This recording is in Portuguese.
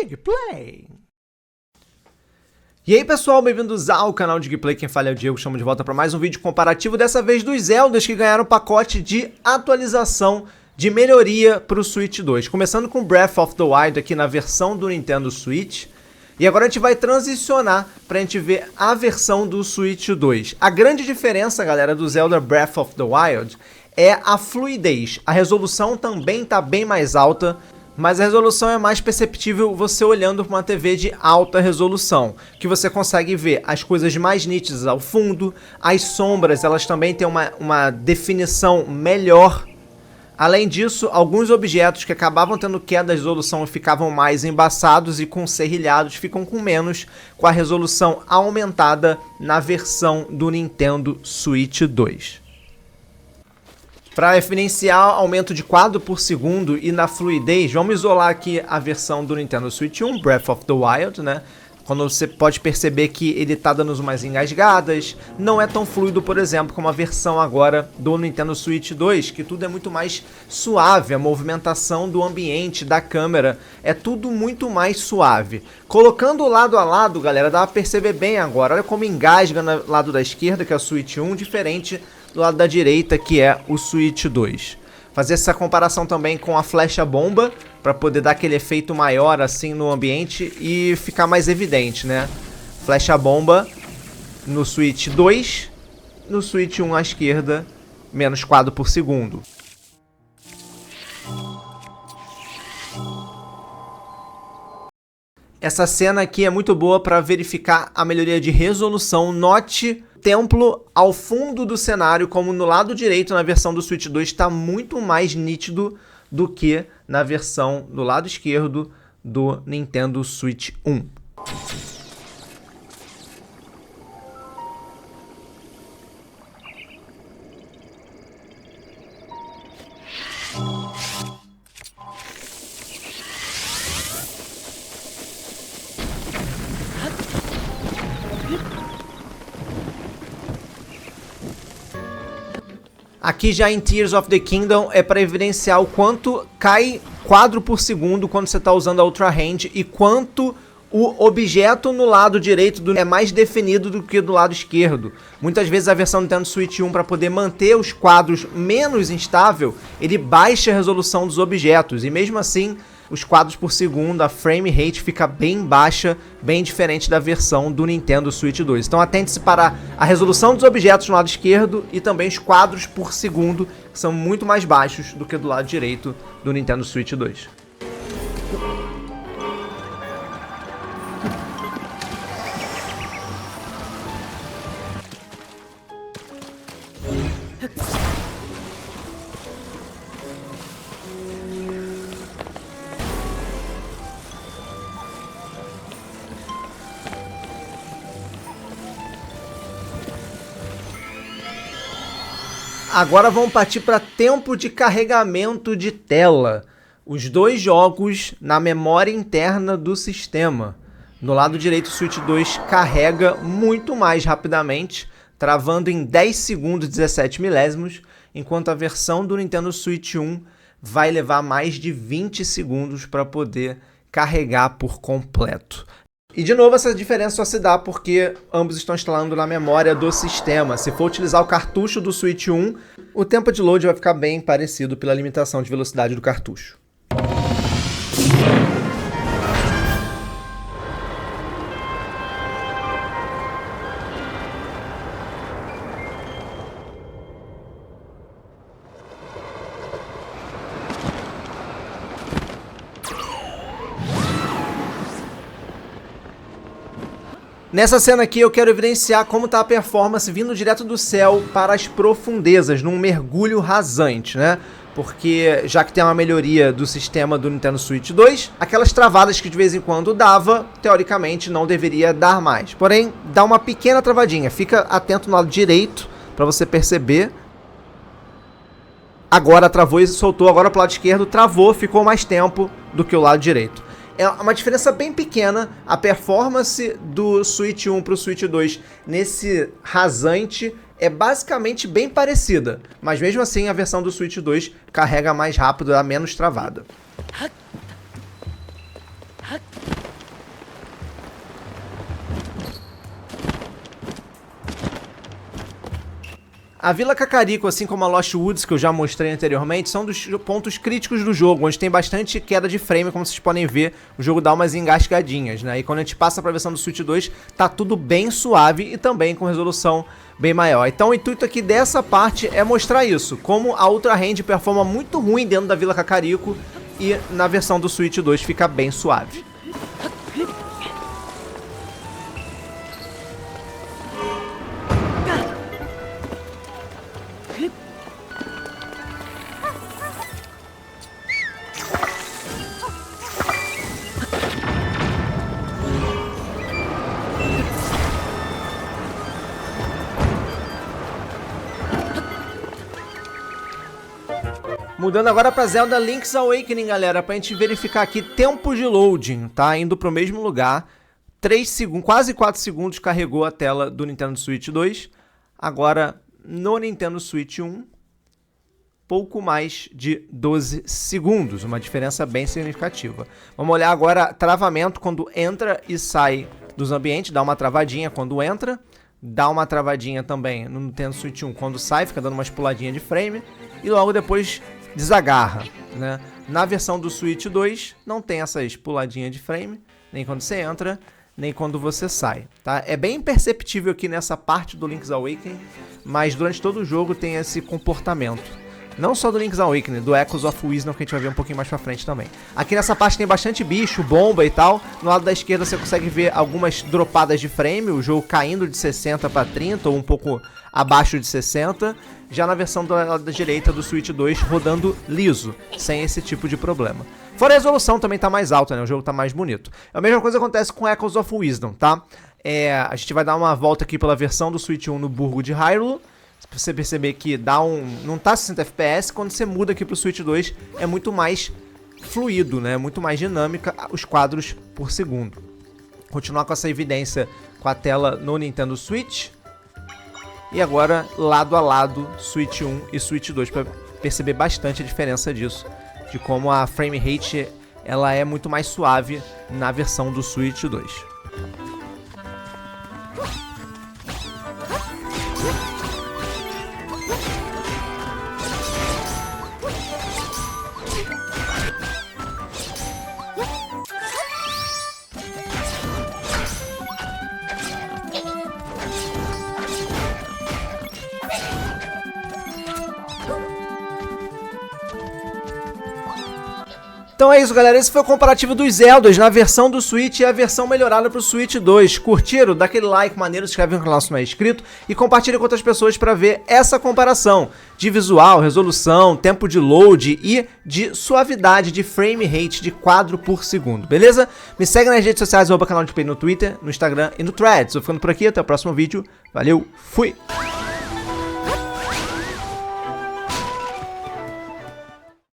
Digplay. E aí pessoal, bem-vindos ao canal Digplay, quem fala é o Diego, chamo de volta para mais um vídeo comparativo, dessa vez dos Zeldas que ganharam pacote de atualização de melhoria para o Switch 2. Começando com Breath of the Wild aqui na versão do Nintendo Switch. E agora a gente vai transicionar para a gente ver a versão do Switch 2. A grande diferença, galera, do Zelda Breath of the Wild é a fluidez. A resolução também está bem mais alta, mas a resolução é mais perceptível você olhando para uma TV de alta resolução, que você consegue ver as coisas mais nítidas ao fundo, as sombras elas também têm uma definição melhor. Além disso, alguns objetos que acabavam tendo queda de resolução ficavam mais embaçados e com serrilhados ficam com menos, com a resolução aumentada na versão do Nintendo Switch 2. Para evidenciar aumento de quadro por segundo e na fluidez, vamos isolar aqui a versão do Nintendo Switch 1, Breath of the Wild, né? Quando você pode perceber que ele tá dando umas engasgadas, não é tão fluido, por exemplo, como a versão agora do Nintendo Switch 2, que tudo é muito mais suave, a movimentação do ambiente, da câmera, é tudo muito mais suave. Colocando lado a lado, galera, dá pra perceber bem agora, olha como engasga no lado da esquerda, que é o Switch 1, diferente do lado da direita, que é o Switch 2. Fazer essa comparação também com a flecha bomba, para poder dar aquele efeito maior assim no ambiente e ficar mais evidente, né? Flecha bomba no Switch 2, no Switch 1 à esquerda, menos quadro por segundo. Essa cena aqui é muito boa para verificar a melhoria de resolução. Note o templo ao fundo do cenário, como no lado direito na versão do Switch 2 está muito mais nítido do que na versão do lado esquerdo do Nintendo Switch 1. Aqui já em Tears of the Kingdom é para evidenciar o quanto cai quadro por segundo quando você está usando a Ultra Hand e quanto o objeto no lado direito é mais definido do que do lado esquerdo. Muitas vezes a versão do Nintendo Switch 1, para poder manter os quadros menos instável, ele baixa a resolução dos objetos e mesmo assim os quadros por segundo, a frame rate fica bem baixa, bem diferente da versão do Nintendo Switch 2. Então atente-se para a resolução dos objetos no lado esquerdo e também os quadros por segundo, que são muito mais baixos do que do lado direito do Nintendo Switch 2. Agora vamos partir para tempo de carregamento de tela. Os dois jogos na memória interna do sistema. No lado direito, o Switch 2 carrega muito mais rapidamente, travando em 10 segundos e 17 milésimos, enquanto a versão do Nintendo Switch 1 vai levar mais de 20 segundos para poder carregar por completo. E de novo essa diferença só se dá porque ambos estão instalando na memória do sistema. Se for utilizar o cartucho do Switch 1, o tempo de load vai ficar bem parecido pela limitação de velocidade do cartucho. Nessa cena aqui eu quero evidenciar como está a performance vindo direto do céu para as profundezas, num mergulho rasante, né? Porque já que tem uma melhoria do sistema do Nintendo Switch 2, aquelas travadas que de vez em quando dava, teoricamente não deveria dar mais. Porém, dá uma pequena travadinha, fica atento no lado direito para você perceber. Agora travou e soltou, agora pro lado esquerdo travou, ficou mais tempo do que o lado direito. É uma diferença bem pequena, a performance do Switch 1 para o Switch 2 nesse rasante é basicamente bem parecida, mas mesmo assim a versão do Switch 2 carrega mais rápido, é menos travada. A Vila Kakariko, assim como a Lost Woods, que eu já mostrei anteriormente, são dos pontos críticos do jogo, onde tem bastante queda de frame, como vocês podem ver, o jogo dá umas engasgadinhas, né? E quando a gente passa para a versão do Switch 2, tá tudo bem suave e também com resolução bem maior. Então o intuito aqui dessa parte é mostrar isso, como a Ultra Hand performa muito ruim dentro da Vila Kakariko e na versão do Switch 2 fica bem suave. Mudando agora para Zelda Link's Awakening, galera, pra gente verificar aqui tempo de loading, tá? Indo pro mesmo lugar, 3 segundos, quase 4 segundos carregou a tela do Nintendo Switch 2. Agora, no Nintendo Switch 1, pouco mais de 12 segundos, uma diferença bem significativa. Vamos olhar agora travamento quando entra e sai dos ambientes, dá uma travadinha quando entra, dá uma travadinha também no Nintendo Switch 1 quando sai, fica dando umas puladinhas de frame, e logo depois desagarra, né? Na versão do Switch 2 não tem essas puladinhas de frame, nem quando você entra, nem quando você sai, tá? É bem perceptível aqui nessa parte do Link's Awakening, mas durante todo o jogo tem esse comportamento. Não só do Link's Awakening, do Echoes of Wisdom, que a gente vai ver um pouquinho mais pra frente também. Aqui nessa parte tem bastante bicho, bomba e tal. No lado da esquerda você consegue ver algumas dropadas de frame, o jogo caindo de 60 para 30 ou um pouco abaixo de 60. Já na versão do lado da direita do Switch 2 rodando liso, sem esse tipo de problema. Fora a resolução também tá mais alta, né? O jogo tá mais bonito. A mesma coisa acontece com Echoes of Wisdom, tá? A gente vai dar uma volta aqui pela versão do Switch 1 no Burgo de Hyrule. Pra você perceber que não tá 60 FPS, quando você muda aqui pro Switch 2 é muito mais fluido, né? Muito mais dinâmica os quadros por segundo. Continuar com essa evidência com a tela no Nintendo Switch. E agora lado a lado Switch 1 e Switch 2 para perceber bastante a diferença disso, de como a frame rate ela é muito mais suave na versão do Switch 2. Então é isso, galera, esse foi o comparativo dos Zeldas na versão do Switch e a versão melhorada pro Switch 2. Curtiram? Dá aquele like maneiro, se inscreve no canal se não é inscrito e compartilha com outras pessoas para ver essa comparação de visual, resolução, tempo de load e de suavidade de frame rate de quadro por segundo, beleza? Me segue nas redes sociais, @canal de Play no Twitter, no Instagram e no Threads. Vou ficando por aqui, até o próximo vídeo. Valeu, fui!